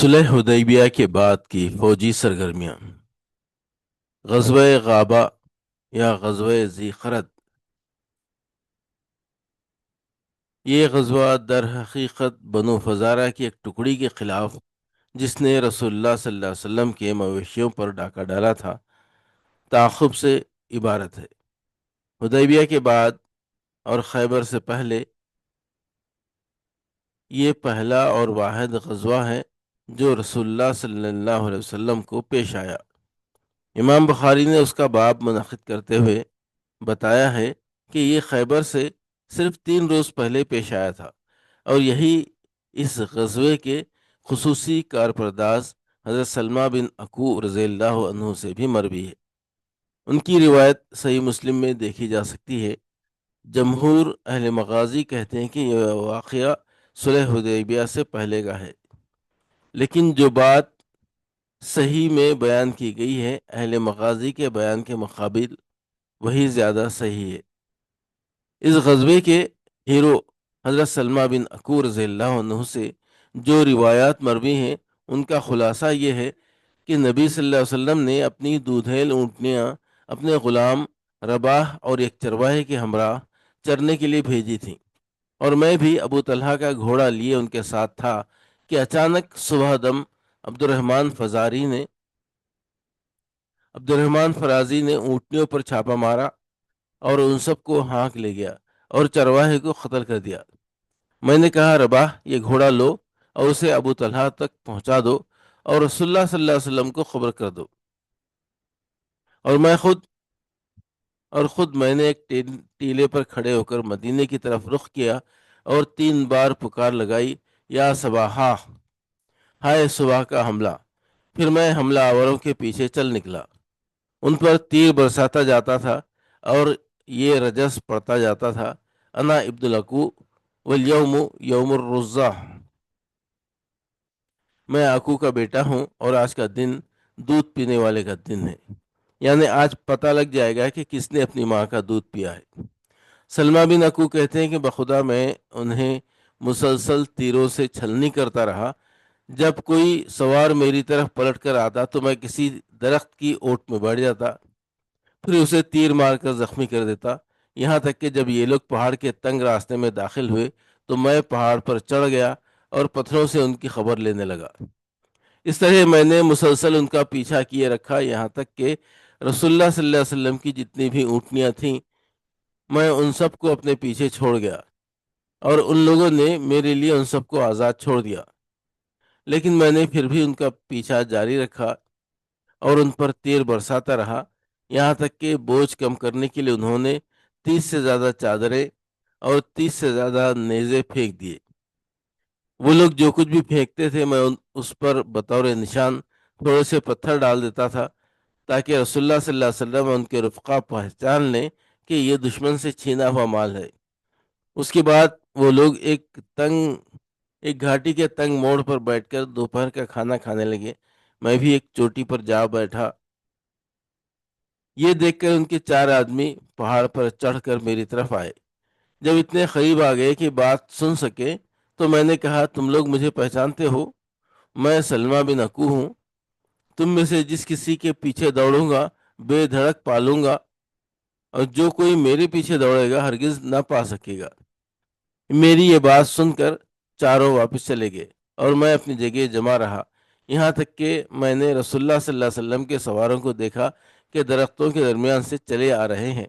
صلح حدیبیہ کے بعد کی فوجی سرگرمیاں۔ غزوہ غابہ یا غزوہ ذی قرد، یہ غزوہ در حقیقت بنو فزارہ کی ایک ٹکڑی کے خلاف، جس نے رسول اللہ صلی اللہ علیہ وسلم کے مویشیوں پر ڈاکہ ڈالا تھا، تعاقب سے عبارت ہے۔ حدیبیہ کے بعد اور خیبر سے پہلے یہ پہلا اور واحد غزوہ ہے جو رسول اللہ صلی اللہ علیہ وسلم کو پیش آیا۔ امام بخاری نے اس کا باب منعقد کرتے ہوئے بتایا ہے کہ یہ خیبر سے صرف 3 روز پہلے پیش آیا تھا، اور یہی اس غزوے کے خصوصی کارپرداز حضرت سلمہ بن اکو رضی اللہ عنہ سے بھی مروی ہے۔ ان کی روایت صحیح مسلم میں دیکھی جا سکتی ہے۔ جمہور اہل مغازی کہتے ہیں کہ یہ واقعہ صلح حدیبیہ سے پہلے کا ہے، لیکن جو بات صحیح میں بیان کی گئی ہے اہل مغازی کے بیان کے مقابل، وہی زیادہ صحیح ہے۔ اس غزوے کے ہیرو حضرت سلمہ بن اکو رضی اللہ عنہ سے جو روایات مروی ہیں، ان کا خلاصہ یہ ہے کہ نبی صلی اللہ علیہ وسلم نے اپنی دودھیل اونٹنیاں اپنے غلام رباح اور ایک چرواہے کے ہمراہ چرنے کے لیے بھیجی تھیں، اور میں بھی ابو طلحہ کا گھوڑا لیے ان کے ساتھ تھا کہ اچانک صبح دم عبد الرحمن فرازی نے اونٹنیوں پر چھاپا مارا اور ان سب کو ہانک لے گیا اور چرواہے کو قتل کر دیا۔ میں نے کہا، رباح، یہ گھوڑا لو اور اسے ابو طلحہ تک پہنچا دو اور رسول اللہ صلی اللہ علیہ وسلم کو خبر کر دو۔ اور خود میں نے ایک ٹیلے پر کھڑے ہو کر مدینے کی طرف رخ کیا اور 3 بار پکار لگائی، یا صباحا، ہائے صبح کا حملہ۔ پھر میں حملہ آوروں کے پیچھے چل نکلا، ان پر تیر برساتا جاتا تھا اور یہ رجس پڑتا جاتا تھا، انا ابن العقو والیوم یوم الرزہ، میں عقو کا بیٹا ہوں اور آج کا دن دودھ پینے والے کا دن ہے، یعنی آج پتہ لگ جائے گا کہ کس نے اپنی ماں کا دودھ پیا ہے۔ سلمہ بن عقو کہتے ہیں کہ بخدا میں انہیں مسلسل تیروں سے چھلنی کرتا رہا۔ جب کوئی سوار میری طرف پلٹ کر آتا تو میں کسی درخت کی اوٹ میں بیٹھ جاتا، پھر اسے تیر مار کر زخمی کر دیتا، یہاں تک کہ جب یہ لوگ پہاڑ کے تنگ راستے میں داخل ہوئے تو میں پہاڑ پر چڑھ گیا اور پتھروں سے ان کی خبر لینے لگا۔ اس طرح میں نے مسلسل ان کا پیچھا کیے رکھا، یہاں تک کہ رسول اللہ صلی اللہ علیہ وسلم کی جتنی بھی اونٹنیاں تھیں، میں ان سب کو اپنے پیچھے چھوڑ گیا، اور ان لوگوں نے میرے لیے ان سب کو آزاد چھوڑ دیا، لیکن میں نے پھر بھی ان کا پیچھا جاری رکھا اور ان پر تیر برساتا رہا، یہاں تک کہ بوجھ کم کرنے کے لیے انہوں نے 30 سے زیادہ چادریں اور 30 سے زیادہ نیزے پھینک دیے۔ وہ لوگ جو کچھ بھی پھینکتے تھے میں اس پر بطور نشان تھوڑے سے پتھر ڈال دیتا تھا، تاکہ رسول اللہ صلی اللہ علیہ وسلم اور ان کے رفقا پہچان لیں کہ یہ دشمن سے چھینا ہوا مال ہے۔ اس کے بعد وہ لوگ ایک گھاٹی کے تنگ موڑ پر بیٹھ کر دوپہر کا کھانا کھانے لگے۔ میں بھی ایک چوٹی پر جا بیٹھا۔ یہ دیکھ کر ان کے 4 آدمی پہاڑ پر چڑھ کر میری طرف آئے۔ جب اتنے قریب آ گئے کہ بات سن سکے تو میں نے کہا، تم لوگ مجھے پہچانتے ہو؟ میں سلمہ بن اکو ہوں۔ تم میں سے جس کسی کے پیچھے دوڑوں گا بے دھڑک پالوں گا، اور جو کوئی میرے پیچھے دوڑے گا ہرگز نہ پا سکے گا۔ میری یہ بات سن کر چاروں واپس چلے گئے اور میں اپنی جگہ جمع رہا، یہاں تک کہ میں نے رسول اللہ صلی اللہ علیہ وسلم کے سواروں کو دیکھا کہ درختوں کے درمیان سے چلے آ رہے ہیں۔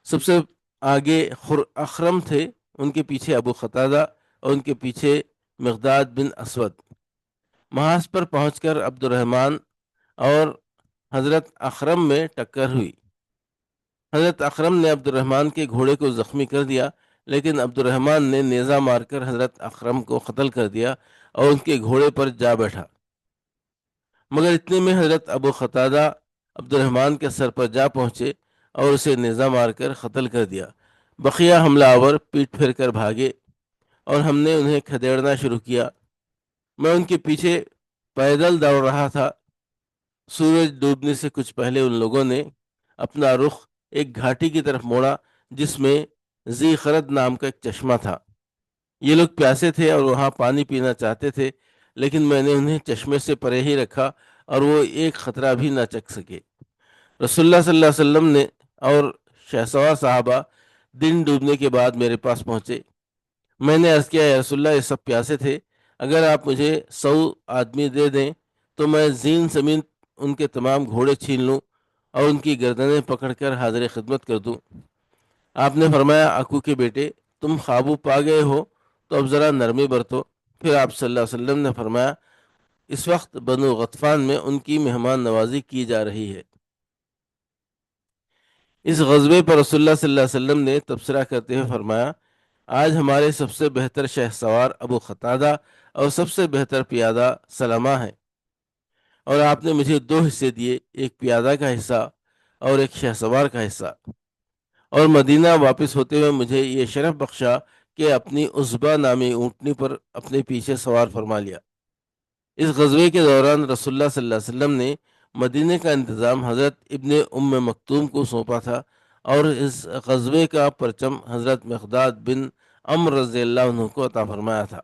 سب سے آگے اخرم تھے، ان کے پیچھے ابو قتادہ اور ان کے پیچھے مقداد بن اسود۔ محاذ پر پہنچ کر عبد الرحمن اور حضرت اخرم میں ٹکر ہوئی۔ حضرت اخرم نے عبد الرحمن کے گھوڑے کو زخمی کر دیا، لیکن عبد الرحمن نے نیزہ مار کر حضرت اخرم کو قتل کر دیا اور ان کے گھوڑے پر جا بیٹھا، مگر اتنے میں حضرت ابو قتادہ عبد الرحمن کے سر پر جا پہنچے اور اسے نیزہ مار کر قتل کر دیا۔ بقیہ حملہ آور پیٹ پھیر کر بھاگے اور ہم نے انہیں کھدیڑنا شروع کیا۔ میں ان کے پیچھے پیدل دوڑ رہا تھا۔ سورج ڈوبنے سے کچھ پہلے ان لوگوں نے اپنا رخ ایک گھاٹی کی طرف موڑا جس میں ذی قرد نام کا ایک چشمہ تھا۔ یہ لوگ پیاسے تھے اور وہاں پانی پینا چاہتے تھے، لیکن میں نے انہیں چشمے سے پرے ہی رکھا اور وہ ایک خطرہ بھی نہ چکھ سکے۔ رسول اللہ صلی اللہ علیہ وسلم نے اور شہسوار صحابہ دن ڈوبنے کے بعد میرے پاس پہنچے۔ میں نے عرض کیا، یا رسول اللہ، یہ سب پیاسے تھے، اگر آپ مجھے 100 آدمی دے دیں تو میں زین سمیت ان کے تمام گھوڑے چھین لوں اور ان کی گردنیں پکڑ کر حاضر خدمت کر دوں۔ آپ نے فرمایا، اکو کے بیٹے، تم قابو پا گئے ہو تو اب ذرا نرمی برتو۔ پھر آپ صلی اللہ علیہ وسلم نے فرمایا، اس وقت بنو غطفان میں ان کی مہمان نوازی کی جا رہی ہے۔ اس غزوے پر رسول اللہ صلی اللہ علیہ وسلم نے تبصرہ کرتے ہوئے فرمایا، آج ہمارے سب سے بہتر شہ سوار ابو قتادہ اور سب سے بہتر پیادہ سلمہ ہیں، اور آپ نے مجھے 2 حصے دیے، ایک پیادہ کا حصہ اور ایک شہ سوار کا حصہ، اور مدینہ واپس ہوتے ہوئے مجھے یہ شرف بخشا کہ اپنی عصبہ نامی اونٹنی پر اپنے پیچھے سوار فرما لیا۔ اس غزوے کے دوران رسول اللہ صلی اللہ علیہ وسلم نے مدینہ کا انتظام حضرت ابن ام مکتوم کو سونپا تھا، اور اس غزوے کا پرچم حضرت مقداد بن عمر رضی اللہ عنہ کو عطا فرمایا تھا۔